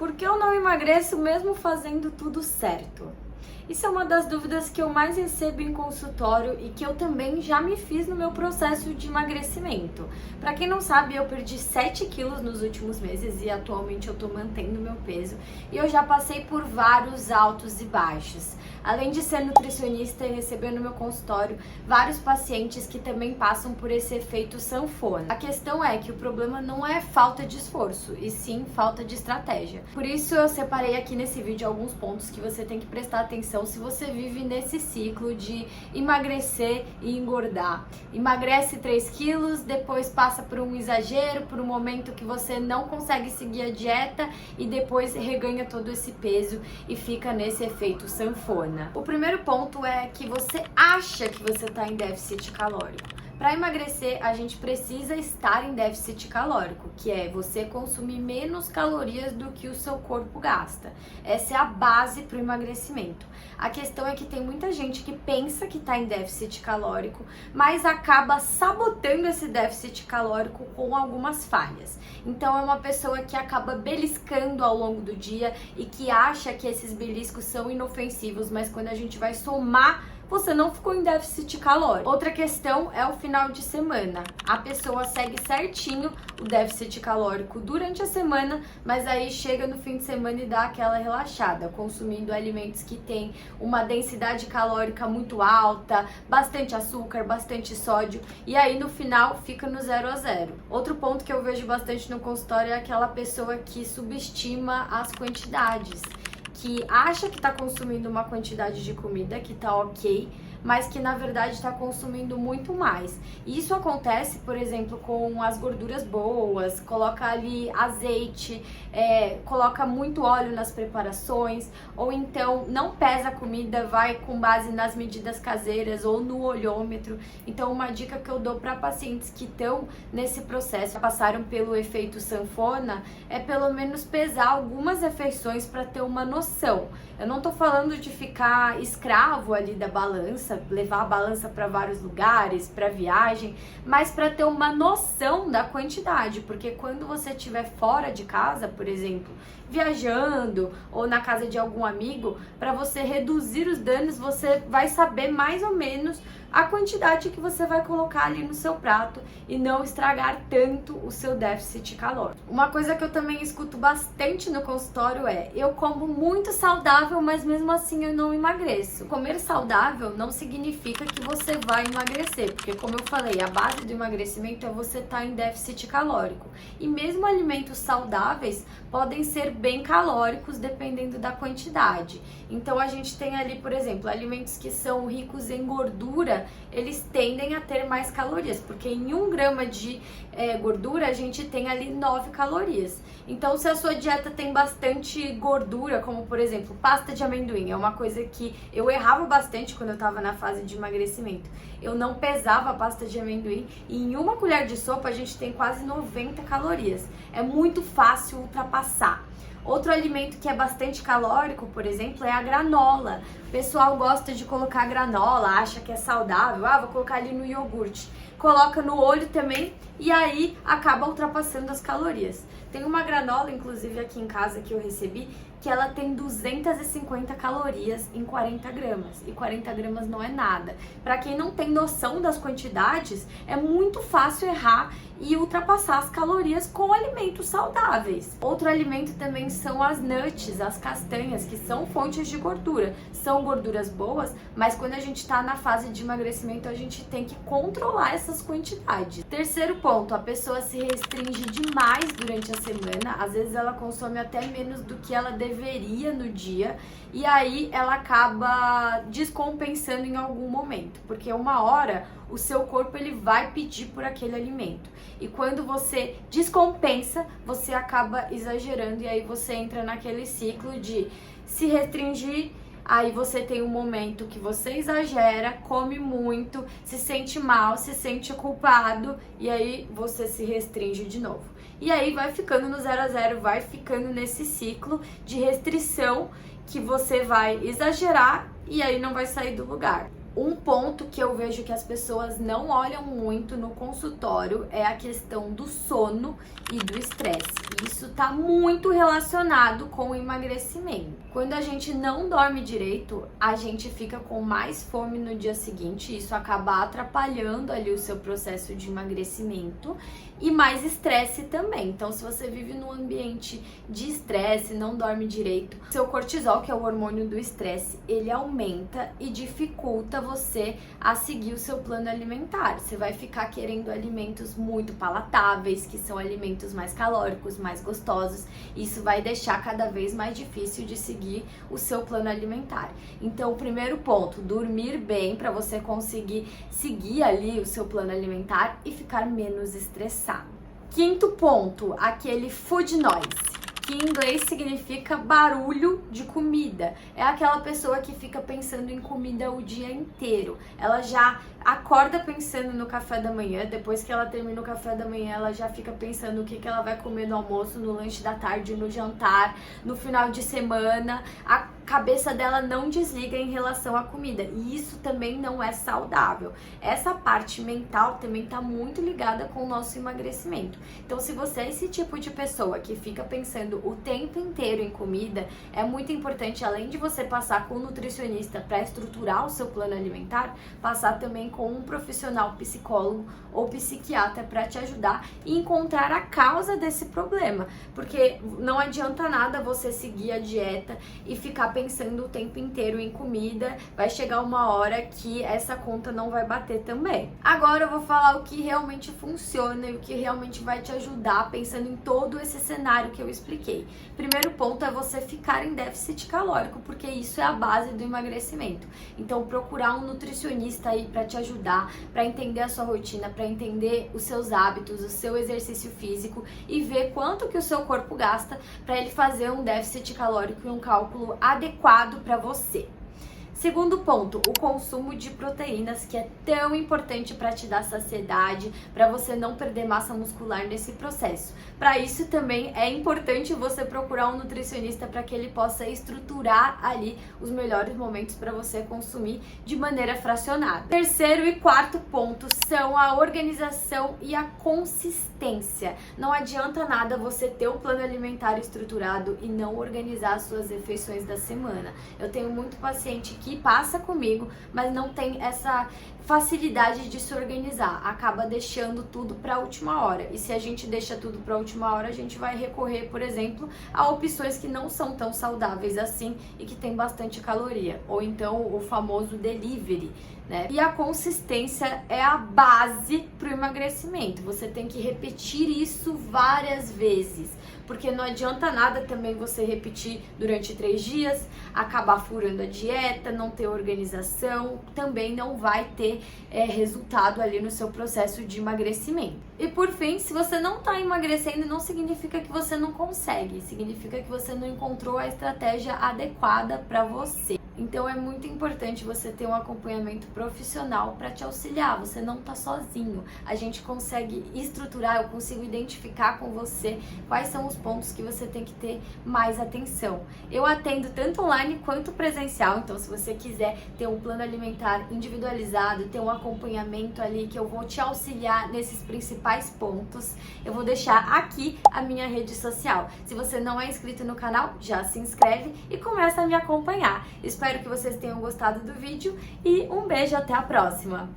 Por que eu não emagreço mesmo fazendo tudo certo? Isso é uma das dúvidas que eu mais recebo em consultório e que eu também já me fiz no meu processo de emagrecimento. Pra quem não sabe, eu perdi 7 quilos nos últimos meses e atualmente eu tô mantendo meu peso. E eu já passei por vários altos e baixos. Além de ser nutricionista e receber no meu consultório vários pacientes que também passam por esse efeito sanfona. A questão é que o problema não é falta de esforço, e sim falta de estratégia. Por isso eu separei aqui nesse vídeo alguns pontos que você tem que prestar atenção se você vive nesse ciclo de emagrecer e engordar. Emagrece 3 quilos, depois passa por um exagero, por um momento que você não consegue seguir a dieta e depois reganha todo esse peso e fica nesse efeito sanfona. O primeiro ponto é que você acha que você está em déficit calórico. Para emagrecer, a gente precisa estar em déficit calórico, que é você consumir menos calorias do que o seu corpo gasta. Essa é a base para o emagrecimento. A questão é que tem muita gente que pensa que está em déficit calórico, mas acaba sabotando esse déficit calórico com algumas falhas. Então é uma pessoa que acaba beliscando ao longo do dia e que acha que esses beliscos são inofensivos, mas quando a gente vai somar, você não ficou em déficit calórico. Outra questão é o final de semana. A pessoa segue certinho o déficit calórico durante a semana, mas aí chega no fim de semana e dá aquela relaxada, consumindo alimentos que têm uma densidade calórica muito alta, bastante açúcar, bastante sódio, e aí no final fica no 0 a 0. Outro ponto que eu vejo bastante no consultório é aquela pessoa que subestima as quantidades, que acha que está consumindo uma quantidade de comida que está ok, mas que na verdade está consumindo muito mais. E isso acontece, por exemplo, com as gorduras boas, coloca ali azeite, coloca muito óleo nas preparações, ou então não pesa a comida, vai com base nas medidas caseiras ou no olhômetro. Então uma dica que eu dou para pacientes que estão nesse processo, passaram pelo efeito sanfona, é pelo menos pesar algumas refeições para ter uma noção. Eu não tô falando de ficar escravo ali da balança, levar a balança para vários lugares, para viagem, mas para ter uma noção da quantidade, porque quando você estiver fora de casa, por exemplo, viajando ou na casa de algum amigo, para você reduzir os danos, você vai saber mais ou menos a quantidade que você vai colocar ali no seu prato e não estragar tanto o seu déficit calórico. Uma coisa que eu também escuto bastante no consultório é: eu como muito saudável, mas mesmo assim eu não emagreço. Comer saudável não significa que você vai emagrecer, porque como eu falei, a base do emagrecimento é você estar em déficit calórico. E mesmo alimentos saudáveis podem ser bem calóricos dependendo da quantidade. Então a gente tem ali, por exemplo, alimentos que são ricos em gordura, eles tendem a ter mais calorias, porque em 1 grama de gordura a gente tem ali 9 calorias. Então se a sua dieta tem bastante gordura, como por exemplo pasta de amendoim, é uma coisa que eu errava bastante quando eu estava na fase de emagrecimento. Eu não pesava a pasta de amendoim e em 1 colher de sopa a gente tem quase 90 calorias. É muito fácil ultrapassar. Outro alimento que é bastante calórico, por exemplo, é a granola. O pessoal gosta de colocar granola, acha que é saudável, vou colocar ali no iogurte. Coloca no olho também e aí acaba ultrapassando as calorias. Tem uma granola, inclusive aqui em casa, que eu recebi, que ela tem 250 calorias em 40 gramas. E 40 gramas não é nada. Para quem não tem noção das quantidades, é muito fácil errar e ultrapassar as calorias com alimentos saudáveis. Outro alimento também são as nuts, as castanhas, que são fontes de gordura. São gorduras boas, mas quando a gente está na fase de emagrecimento, a gente tem que controlar essas quantidades. Terceiro ponto, a pessoa se restringe demais durante a semana. Às vezes ela consome até menos do que ela deveria no dia, e aí ela acaba descompensando em algum momento, porque uma hora o seu corpo ele vai pedir por aquele alimento, e quando você descompensa, você acaba exagerando, e aí você entra naquele ciclo de se restringir. Aí você tem um momento que você exagera, come muito, se sente mal, se sente culpado, e aí você se restringe de novo. E aí vai ficando no 0 a 0, vai ficando nesse ciclo de restrição que você vai exagerar e aí não vai sair do lugar. Um ponto que eu vejo que as pessoas não olham muito no consultório é a questão do sono e do estresse. Isso está muito relacionado com o emagrecimento. Quando a gente não dorme direito, a gente fica com mais fome no dia seguinte. Isso acaba atrapalhando ali o seu processo de emagrecimento e mais estresse também. Então, se você vive num ambiente de estresse, não dorme direito, seu cortisol, que é o hormônio do estresse, ele aumenta e dificulta você a seguir o seu plano alimentar. Você vai ficar querendo alimentos muito palatáveis, que são alimentos mais calóricos, mais gostosos. Isso vai deixar cada vez mais difícil de seguir o seu plano alimentar. Então, o primeiro ponto, dormir bem para você conseguir seguir ali o seu plano alimentar e ficar menos estressado. Quinto ponto, aquele food noise, que em inglês significa barulho de comida. É aquela pessoa que fica pensando em comida o dia inteiro. Ela já acorda pensando no café da manhã, depois que ela termina o café da manhã, ela já fica pensando o que ela vai comer no almoço, no lanche da tarde, no jantar, no final de semana. A cabeça dela não desliga em relação à comida, e isso também não é saudável. Essa parte mental também está muito ligada com o nosso emagrecimento. Então, se você é esse tipo de pessoa que fica pensando o tempo inteiro em comida, é muito importante, além de você passar com um nutricionista para estruturar o seu plano alimentar, passar também com um profissional psicólogo ou psiquiatra para te ajudar e encontrar a causa desse problema, porque não adianta nada você seguir a dieta e ficar pensando o tempo inteiro em comida. Vai chegar uma hora que essa conta não vai bater também. Agora eu vou falar o que realmente funciona e o que realmente vai te ajudar pensando em todo esse cenário que eu expliquei. Primeiro ponto é você ficar em déficit calórico, porque isso é a base do emagrecimento. Então, procurar um nutricionista aí para te ajudar, para entender a sua rotina, para entender os seus hábitos, o seu exercício físico e ver quanto que o seu corpo gasta para ele fazer um déficit calórico e um cálculo adequado para você. Segundo ponto, o consumo de proteínas, que é tão importante para te dar saciedade, para você não perder massa muscular nesse processo. Para isso também é importante você procurar um nutricionista para que ele possa estruturar ali os melhores momentos para você consumir de maneira fracionada. Terceiro e quarto ponto são a organização e a consistência. Não adianta nada você ter um plano alimentar estruturado e não organizar as suas refeições da semana. Eu tenho muito paciente que passa comigo, mas não tem essa facilidade de se organizar, acaba deixando tudo para a última hora. E se a gente deixa tudo para a última hora, a gente vai recorrer, por exemplo, a opções que não são tão saudáveis assim e que tem bastante caloria, ou então o famoso delivery, né? E a consistência é a base para o emagrecimento. Você tem que repetir isso várias vezes, porque não adianta nada também você repetir durante 3 dias, acabar furando a dieta, não ter organização, também não vai ter resultado ali no seu processo de emagrecimento. E por fim, se você não está emagrecendo, não significa que você não consegue, significa que você não encontrou a estratégia adequada para você. Então é muito importante você ter um acompanhamento profissional para te auxiliar. Você não está sozinho. A gente consegue estruturar, eu consigo identificar com você quais são os pontos que você tem que ter mais atenção. Eu atendo tanto online quanto presencial, então se você quiser ter um plano alimentar individualizado, ter um acompanhamento ali que eu vou te auxiliar nesses principais pontos, eu vou deixar aqui a minha rede social. Se você não é inscrito no canal, já se inscreve e começa a me acompanhar. Espero que vocês tenham gostado do vídeo e um beijo, até a próxima!